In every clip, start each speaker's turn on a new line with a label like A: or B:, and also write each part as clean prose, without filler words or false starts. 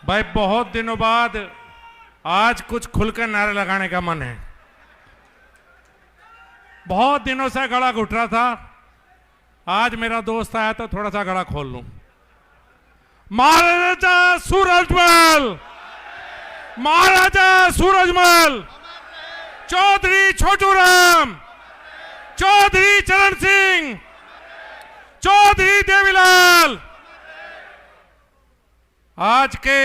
A: भाई बहुत दिनों बाद आज कुछ खुलकर नारे लगाने का मन है। बहुत दिनों से गला घुट रहा था, आज मेरा दोस्त आया तो थोड़ा सा गला खोल लूं। महाराजा सूरजमल, महाराजा सूरजमल, चौधरी छोटूराम, चौधरी चरण सिंह, चौधरी देवीलाल। आज के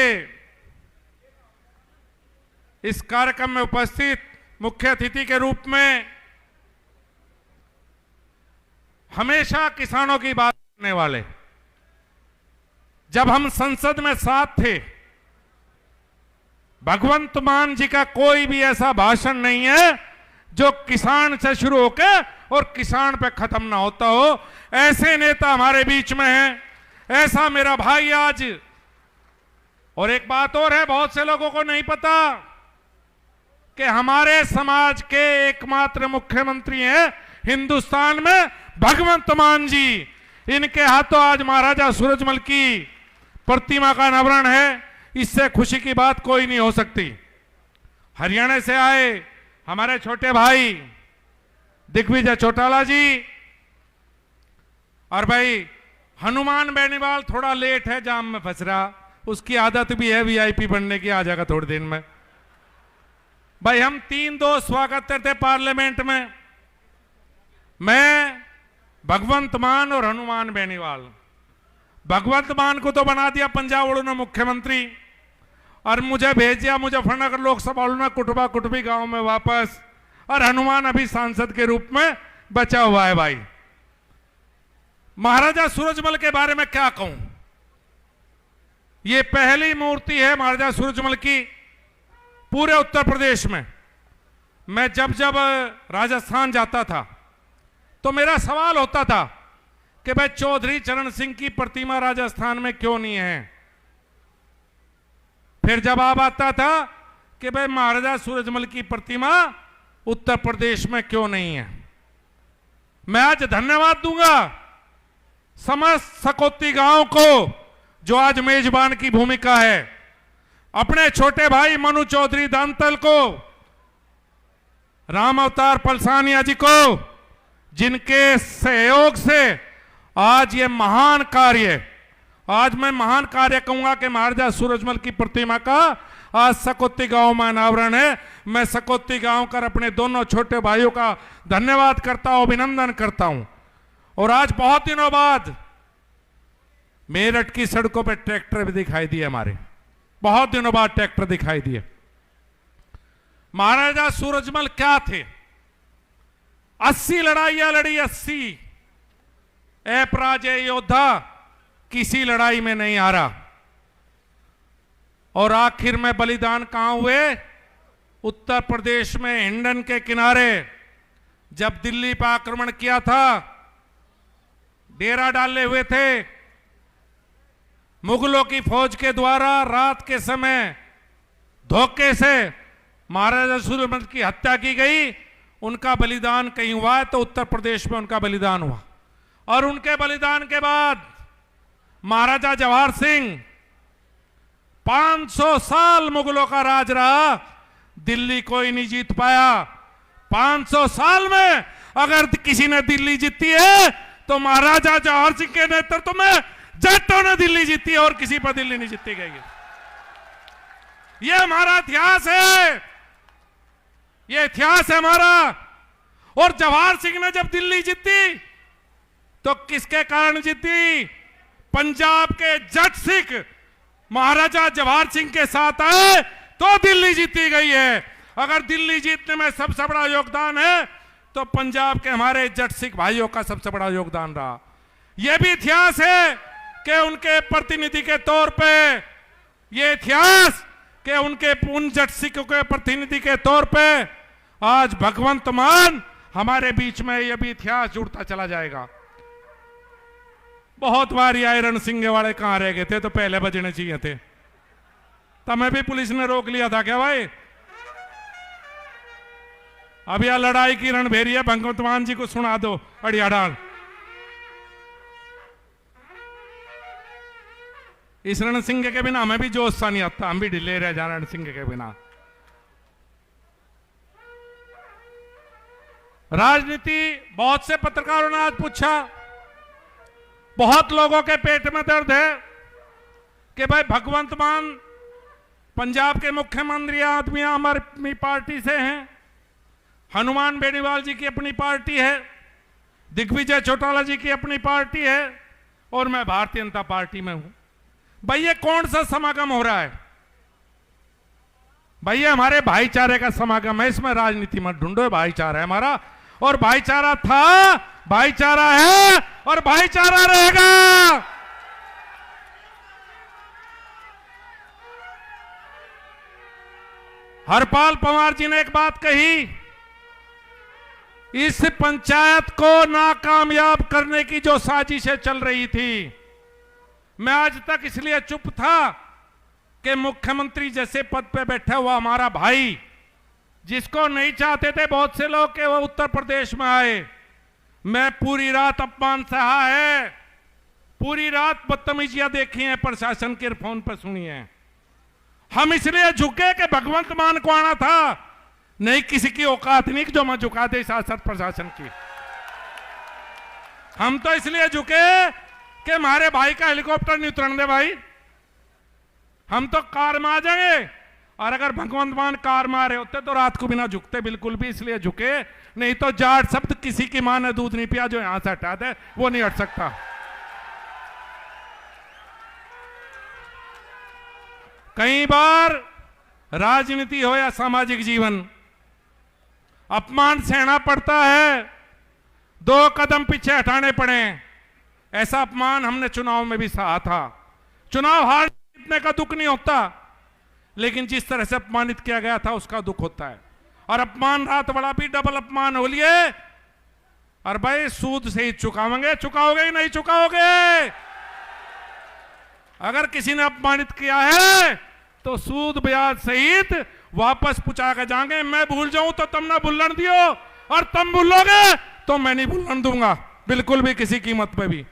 A: इस कार्यक्रम में उपस्थित मुख्य अतिथि के रूप में हमेशा किसानों की बात करने वाले, जब हम संसद में साथ थे, भगवंत मान जी का कोई भी ऐसा भाषण नहीं है जो किसान से शुरू होकर और किसान पे खत्म ना होता हो। ऐसे नेता हमारे बीच में हैं, ऐसा मेरा भाई आज। और एक बात और है, बहुत से लोगों को नहीं पता कि हमारे समाज के एकमात्र मुख्यमंत्री हैं हिंदुस्तान में भगवंत मान जी। इनके हाथों आज महाराजा सूरजमल की प्रतिमा का अनावरण है, इससे खुशी की बात कोई नहीं हो सकती। हरियाणा से आए हमारे छोटे भाई दिग्विजय चौटाला जी, और भाई हनुमान बेनीवाल थोड़ा लेट है, जाम में फंस रहा, उसकी आदत भी है वीआईपी बनने की, आ जाएगा थोड़ी देर में। भाई हम 3 दोस्त स्वागत करते पार्लियामेंट में, मैं, भगवंत मान और हनुमान बेनीवाल। भगवंत मान को तो बना दिया पंजाब उड़ना मुख्यमंत्री और मुझे भेज दिया मुजफ्फरनगर लोकसभा उड़ना कुटुबा कुटुबी गांव में वापस, और हनुमान अभी सांसद के रूप में बचा हुआ है। भाई महाराजा सूरजमल के बारे में क्या कहूं, ये पहली मूर्ति है महाराजा सूरजमल की पूरे उत्तर प्रदेश में। मैं जब जब राजस्थान जाता था तो मेरा सवाल होता था कि भाई चौधरी चरण सिंह की प्रतिमा राजस्थान में क्यों नहीं है। फिर जवाब आता था कि भाई महाराजा सूरजमल की प्रतिमा उत्तर प्रदेश में क्यों नहीं है। मैं आज धन्यवाद दूंगा समस्त सकौती गांव को जो आज मेजबान की भूमिका है, अपने छोटे भाई मनु चौधरी दांतल को, राम अवतार पलसानिया जी को, जिनके सहयोग से आज ये महान कार्य, आज मैं महान कार्य कहूंगा कि महाराजा सूरजमल की प्रतिमा का आज सकौती गांव में अनावरण है। मैं सकौती गांव कर अपने दोनों छोटे भाइयों का धन्यवाद करता हूं, अभिनंदन करता हूं। और आज बहुत दिनों बाद मेरठ की सड़कों पर ट्रैक्टर भी दिखाई दिए, हमारे बहुत दिनों बाद ट्रैक्टर दिखाई दिए। महाराजा सूरजमल क्या थे, 80 लड़ाइयां लड़ी, 80 अपराजय योद्धा, किसी लड़ाई में नहीं हारा। और आखिर में बलिदान कहां हुए, उत्तर प्रदेश में हिंडन के किनारे। जब दिल्ली पर आक्रमण किया था, डेरा डाले हुए थे, मुगलों की फौज के द्वारा रात के समय धोखे से महाराजा सूरजमल की हत्या की गई। उनका बलिदान कहीं हुआ है तो उत्तर प्रदेश में उनका बलिदान हुआ। और उनके बलिदान के बाद महाराजा जवाहर सिंह, 500 साल मुगलों का राज रहा, दिल्ली कोई नहीं जीत पाया। 500 साल में अगर किसी ने दिल्ली जीती है तो महाराजा जवाहर सिंह के नेतृत्व में जट्टों ने दिल्ली जीती है, और किसी पर दिल्ली नहीं जीती गई। यह हमारा इतिहास है, यह इतिहास है हमारा। और जवाहर सिंह ने जब दिल्ली जीती तो किसके कारण जीती, पंजाब के जट सिख महाराजा जवाहर सिंह के साथ आए तो दिल्ली जीती गई है। अगर दिल्ली जीतने में सबसे बड़ा योगदान है तो पंजाब के हमारे जट सिख भाइयों का सबसे बड़ा योगदान रहा। यह भी इतिहास है कि उनके प्रतिनिधि के तौर पे, यह इतिहास कि उनके उन जट सिखों के प्रतिनिधि के तौर पे आज भगवंत मान हमारे बीच में, यह भी इतिहास जुड़ता चला जाएगा। बहुत बार आए रण सिंह वाले कहां रह गए थे, तो पहले बजने चाहिए थे, तब भी पुलिस ने रोक लिया था क्या भाई। अब यह लड़ाई की रणभेरी है, भगवंत मान जी को सुना दो अड़िया डाल। इस रण सिंह के बिना हमें भी जोश सा नहीं आता, हम भी ढीले रह जा रण सिंह के बिना। राजनीति, बहुत से पत्रकारों ने आज पूछा, बहुत लोगों के पेट में दर्द है कि भाई भगवंत मान पंजाब के मुख्यमंत्री आदमी आम आदमी पार्टी से हैं, हनुमान बेनीवाल जी की अपनी पार्टी है, दिग्विजय चौटाला जी की अपनी पार्टी है और मैं भारतीय जनता पार्टी में हूं। भाई ये कौन सा समागम हो रहा है? भाई ये हमारे भाईचारे का समागम है, इसमें राजनीति मत ढूंढो। भाईचारा है हमारा, और भाईचारा था, भाईचारा है और भाईचारा रहेगा। हरपाल पवार जी ने एक बात कही, इस पंचायत को नाकामयाब करने की जो साजिशें चल रही थी, मैं आज तक इसलिए चुप था कि मुख्यमंत्री जैसे पद पे बैठा हुआ हमारा भाई, जिसको नहीं चाहते थे बहुत से लोग कि वो उत्तर प्रदेश में आए, मैं पूरी रात अपमान सहा है, पूरी रात बदतमीजियां देखी हैं, प्रशासन के फोन पर सुनी है। हम इसलिए झुके कि भगवंत मान को आना था, नहीं किसी की औकात नहीं जो मैं झुका दे शासन प्रशासन की। हम तो इसलिए झुके कि हमारे भाई का हेलीकॉप्टर नहीं उतरने दे भाई, हम तो कार में आ जाएंगे, और अगर भगवंत मान कार में आ रहे होते तो रात को बिना झुकते बिल्कुल भी, इसलिए झुके। नहीं तो जाट शब्द किसी की मां ने दूध नहीं पिया जो यहां से हटा दे, वो नहीं हट सकता। कई बार राजनीति हो या सामाजिक जीवन, अपमान सहना पड़ता है, 2 कदम पीछे हटाने पड़े। ऐसा अपमान हमने चुनाव में भी सहा था। चुनाव हार जीतने का दुख नहीं होता, लेकिन जिस तरह से अपमानित किया गया था उसका दुख होता है। और अपमान रात बड़ा भी डबल अपमान हो लिए। और भाई सूद से ही चुकाओगे, चुकाओगे ही नहीं चुकाओगे। अगर किसी ने अपमानित किया है तो सूद ब्याज सहित वापस पूछा के जाएंगे। मैं भूल जाऊं तो तुम ना भूलन दियो, और तुम भूलोगे तो मैं नहीं भूलन दूंगा, बिल्कुल भी किसी कीमत पे भी।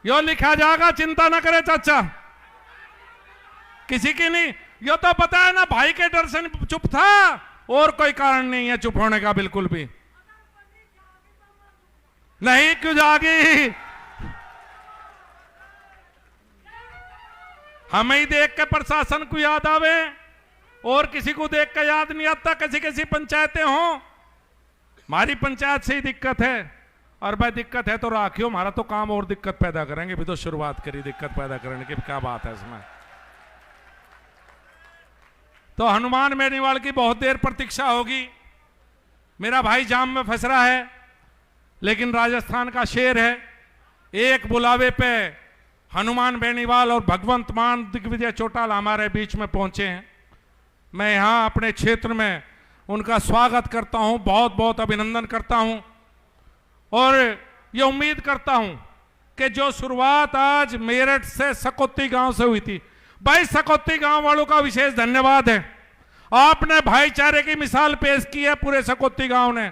A: यो लिखा जाएगा, चिंता ना करे चाचा, किसी की नहीं। यो तो पता है ना, भाई के डर से चुप था, और कोई कारण नहीं है चुप होने का, बिल्कुल भी नहीं। क्यों जागी? हमें ही देख के प्रशासन को याद आवे, और किसी को देख के याद नहीं आता। किसी किसी पंचायतें हों, हमारी पंचायत से ही दिक्कत है, और भाई दिक्कत है तो राखियो, हमारा तो काम और दिक्कत पैदा करेंगे। भी तो शुरुआत करी दिक्कत पैदा करने की, क्या बात है इसमें। तो हनुमान बेनीवाल की बहुत देर प्रतीक्षा होगी। मेरा भाई जाम में फंस रहा है, लेकिन राजस्थान का शेर है। एक बुलावे पे हनुमान बेनीवाल और भगवंत मान दिग्विजय चौटाला हमारे बीच में पहुंचे हैं। मैं यहां अपने क्षेत्र में उनका स्वागत करता हूं, बहुत बहुत अभिनंदन करता हूं, और ये उम्मीद करता हूं कि जो शुरुआत आज मेरठ से सकौती गांव से हुई थी, भाई सकौती गांव वालों का विशेष धन्यवाद है। आपने भाईचारे की मिसाल पेश की है पूरे सकौती गांव ने।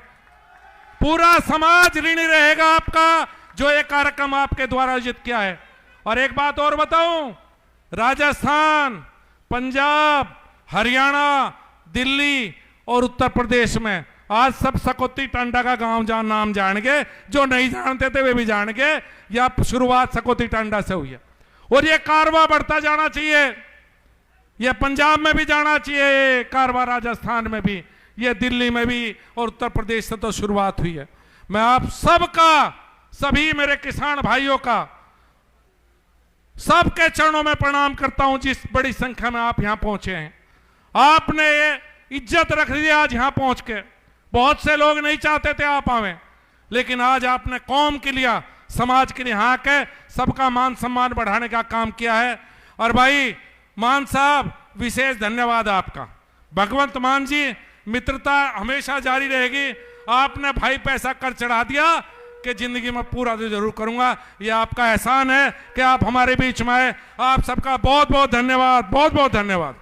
A: पूरा समाज ऋणी रहेगा आपका, जो ये कार्यक्रम आपके द्वारा आयोजित किया है। और एक बात और बताऊं, राजस्थान, पंजाब, हरियाणा, दिल्ली और उत्तर प्रदेश में आज सब सकौती टांडा का गांव नाम जानेंगे। जो नहीं जानते थे वे भी जानेंगे, या शुरुआत सकौती टांडा से हुई है। और ये कारवा बढ़ता जाना चाहिए, ये पंजाब में भी जाना चाहिए, कारवा राजस्थान में भी, ये दिल्ली में भी, और उत्तर प्रदेश से तो शुरुआत हुई है। मैं आप सबका, सभी मेरे किसान भाइयों का, सबके चरणों में प्रणाम करता हूं। जिस बड़ी संख्या में आप यहां पहुंचे हैं, आपने ये इज्जत रख दी आज यहां पहुंच के। बहुत से लोग नहीं चाहते थे आप आवे, लेकिन आज आपने कौम के लिए, समाज के लिए यहाँ के सबका मान सम्मान बढ़ाने का काम किया है। और भाई मान साहब, विशेष धन्यवाद आपका। भगवंत मान जी, मित्रता हमेशा जारी रहेगी। आपने भाई पैसा कर चढ़ा दिया कि जिंदगी में पूरा तो जरूर करूंगा। ये आपका एहसान है कि आप हमारे बीच में आए। आप सबका बहुत बहुत धन्यवाद, बहुत बहुत धन्यवाद।